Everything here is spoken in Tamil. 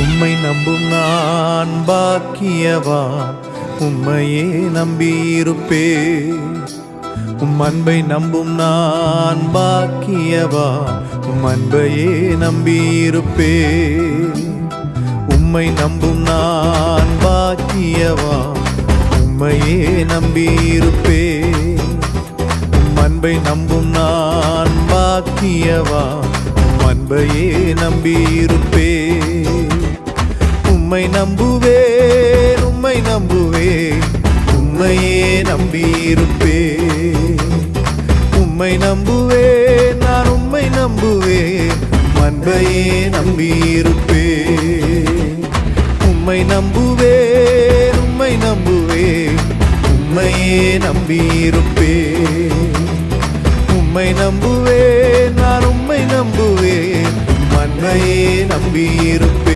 உம்மை நம்பும் நான் பாக்கியவான், உம்மையே நம்பியிருப்பேன். உம் அன்பை நம்பும் நான் பாக்கியவான், உம் அன்பையே நம்பியிருப்பேன். உம்மை நம்பும் நான் பாக்கியவான், உம்மையே நம்பியிருப்பேன். உம் அன்பை நம்பும் நான் பாக்கியவான், உம் அன்பையே நம்பியிருப்பேன். உம்மை நம்புவேன், உம்மை நம்புவேன், உம்மையே நம்பியிருப்பேன். உம்மை நம்புவேன், நான் உம்மை நம்புவேன், அன்பையே நம்பியிருப்பேன். உம்மை நம்புவேன், உம்மை நம்புவேன், உம்மையே நம்பியிருப்பேன். உம்மை நம்புவேன், நான் உம்மை நம்புவேன், அன்பையே நம்பியிருப்பேன்.